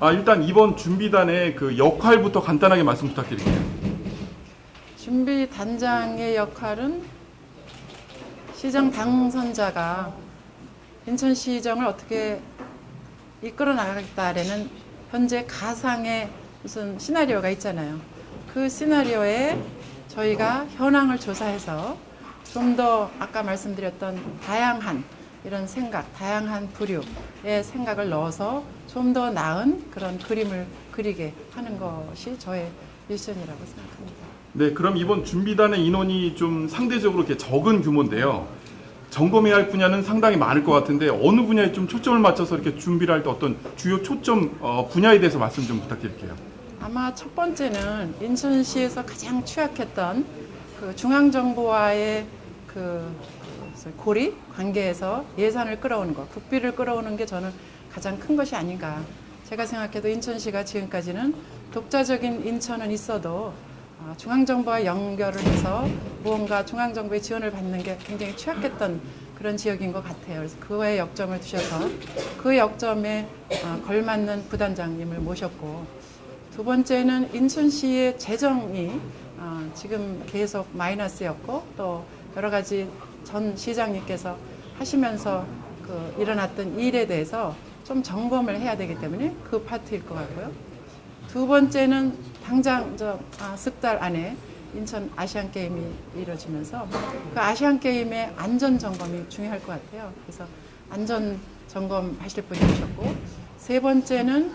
일단 이번 준비단의 그 역할부터 간단하게 말씀 부탁드릴게요. 준비단장의 역할은 시정 당선자가 인천시정을 어떻게 이끌어 나가겠다라는 현재 가상의 무슨 시나리오가 있잖아요. 그 시나리오에 저희가 현황을 조사해서 좀 더 아까 말씀드렸던 다양한 이런 생각, 다양한 부류의 생각을 넣어서 좀 더 나은 그런 그림을 그리게 하는 것이 저의 미션이라고 생각합니다. 네, 그럼 이번 준비단의 인원이 좀 상대적으로 이렇게 적은 규모인데요. 점검해야 할 분야는 상당히 많을 것 같은데 어느 분야에 좀 초점을 맞춰서 이렇게 준비를 할 때 어떤 주요 초점 분야에 대해서 말씀 좀 부탁드릴게요. 아마 첫 번째는 인천시에서 가장 취약했던 그 중앙정부와의 그 고리 관계에서 예산을 끌어오는 것, 국비를 끌어오는 게 저는 가장 큰 것이 아닌가. 제가 생각해도 인천시가 지금까지는 독자적인 인천은 있어도 중앙정부와 연결을 해서 무언가 중앙정부의 지원을 받는 게 굉장히 취약했던 그런 지역인 것 같아요. 그래서 그거에 역점을 두셔서 그 역점에 걸맞는 부단장님을 모셨고, 두 번째는 인천시의 재정이 지금 계속 마이너스였고 또 여러 가지 전 시장님께서 하시면서 그 일어났던 일에 대해서 좀 점검을 해야 되기 때문에 그 파트일 것 같고요. 두 번째는 당장 석 달 안에 인천 아시안 게임이 이루어지면서 그 아시안 게임의 안전 점검이 중요할 것 같아요. 그래서 안전 점검 하실 분이 오셨고, 세 번째는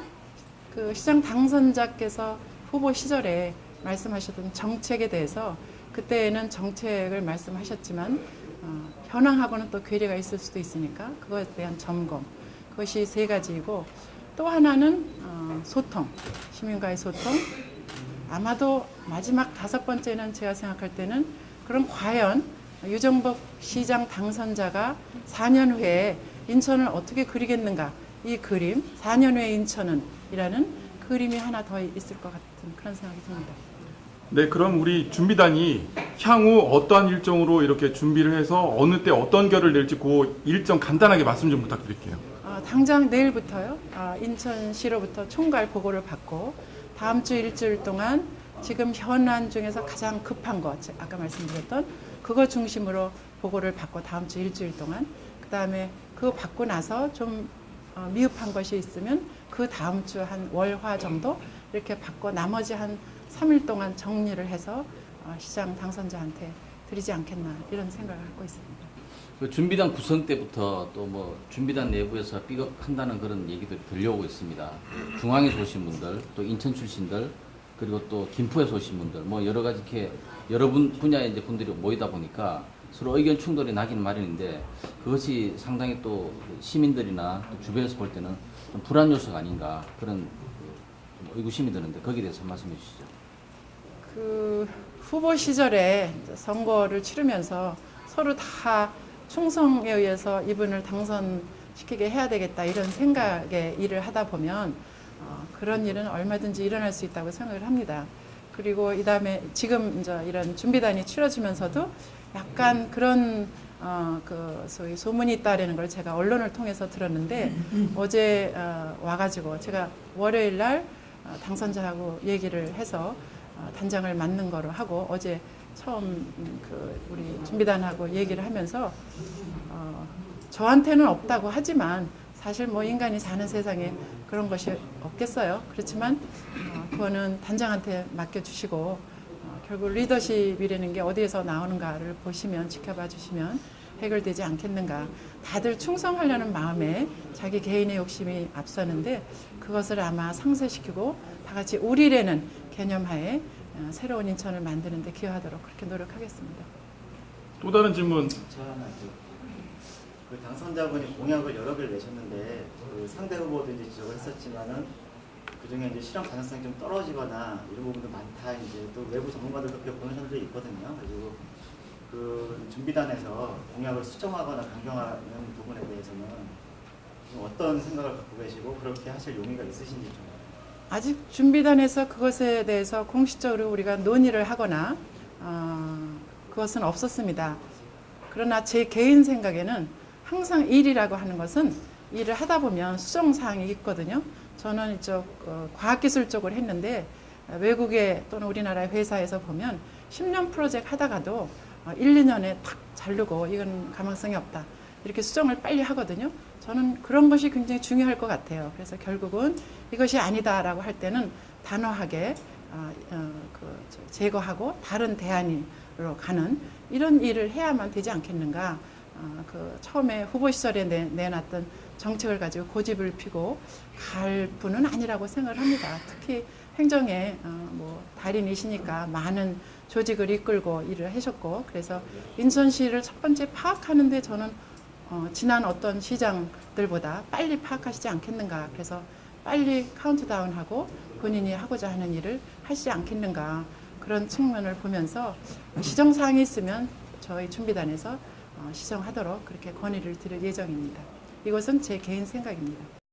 그 시장 당선자께서 후보 시절에 말씀하셨던 정책에 대해서 그때에는 정책을 말씀하셨지만 현황하고는 또 괴리가 있을 수도 있으니까 그것에 대한 점검, 그것이 세 가지이고, 또 하나는 소통, 시민과의 소통. 아마도 마지막 다섯 번째는 제가 생각할 때는 그럼 과연 유정복 시장 당선자가 4년 후에 인천을 어떻게 그리겠는가, 이 그림 4년 후에 인천은 이라는 그림이 하나 더 있을 것 같은 그런 생각이 듭니다. 네, 그럼 우리 준비단이 향후 어떠한 일정으로 이렇게 준비를 해서 어느 때 어떤 결을 낼지 그 일정 간단하게 말씀 좀 부탁드릴게요. 당장 내일부터요. 인천시로부터 총괄 보고를 받고 다음 주 일주일 동안 지금 현안 중에서 가장 급한 것, 아까 말씀드렸던 그거 중심으로 보고를 받고 다음 주 일주일 동안, 그 다음에 그거 받고 나서 좀 미흡한 것이 있으면 그 다음 주 한 월화 정도 이렇게 받고 나머지 한 3일 동안 정리를 해서 시장 당선자한테 드리지 않겠나 이런 생각을 하고 있습니다. 그 준비단 구성 때부터 또 뭐 준비단 내부에서 삐걱한다는 그런 얘기들이 들려오고 있습니다. 중앙에서 오신 분들, 또 인천 출신들, 그리고 또 김포에서 오신 분들, 뭐 여러 가지 이렇게 여러 분야의 이제 분들이 모이다 보니까 서로 의견 충돌이 나기는 마련인데 그것이 상당히 또 시민들이나 또 주변에서 볼 때는 좀 불안 요소가 아닌가 그런 의구심이 드는데 거기에 대해서 한 말씀해 주시죠. 그 후보 시절에 선거를 치르면서 서로 다 충성에 의해서 이분을 당선시키게 해야 되겠다 이런 생각의 일을 하다 보면 그런 일은 얼마든지 일어날 수 있다고 생각을 합니다. 그리고 이 다음에 지금 이제 이런 준비단이 치러지면서도 약간 그런 그 소위 소문이 있다라는 걸 제가 언론을 통해서 들었는데 어제 와가지고 제가 월요일 날 당선자하고 얘기를 해서 단장을 맡는 거로 하고 어제 처음 그 우리 준비단하고 얘기를 하면서 저한테는 없다고 하지만 사실 뭐 인간이 사는 세상에 그런 것이 없겠어요. 그렇지만 그거는 단장한테 맡겨주시고 결국 리더십이라는 게 어디에서 나오는가를 보시면 지켜봐 주시면 해결되지 않겠는가. 다들 충성하려는 마음에 자기 개인의 욕심이 앞서는데 그것을 아마 상쇄시키고 다 같이 우리라는 개념하에 새로운 인천을 만드는 데 기여하도록 그렇게 노력하겠습니다. 또 다른 질문. 저 하나 그 당선자분이 공약을 여러 개를 내셨는데 그 상대 후보도 이제 지적을 했었지만은 그 중에 이제 실현 가능성이 좀 떨어지거나 이런 부분도 많다. 이제 또 외부 전문가들도 그렇게 보는 사람들이 있거든요. 그리고 그 준비단에서 공약을 수정하거나 변경하는 부분에 대해서는 어떤 생각을 갖고 계시고 그렇게 하실 용의가 있으신지 좀. 아직 준비단에서 그것에 대해서 공식적으로 우리가 논의를 하거나 그것은 없었습니다. 그러나 제 개인 생각에는 항상 일이라고 하는 것은 일을 하다 보면 수정사항이 있거든요. 저는 이쪽 과학기술 쪽을 했는데 외국에 또는 우리나라 회사에서 보면 10년 프로젝트 하다가도 1, 2년에 탁 자르고 이건 가망성이 없다. 이렇게 수정을 빨리 하거든요. 저는 그런 것이 굉장히 중요할 것 같아요. 그래서 결국은 이것이 아니다라고 할 때는 단호하게 제거하고 다른 대안으로 가는 이런 일을 해야만 되지 않겠는가. 처음에 후보 시절에 내놨던 정책을 가지고 고집을 피고 갈 분은 아니라고 생각을 합니다. 특히 행정에 달인이시니까 많은 조직을 이끌고 일을 하셨고, 그래서 인천시를 첫 번째 파악하는데 저는 지난 어떤 시장들보다 빨리 파악하시지 않겠는가. 그래서 빨리 카운트다운하고 본인이 하고자 하는 일을 하시지 않겠는가. 그런 측면을 보면서 시정사항이 있으면 저희 준비단에서 시정하도록 그렇게 건의를 드릴 예정입니다. 이것은 제 개인 생각입니다.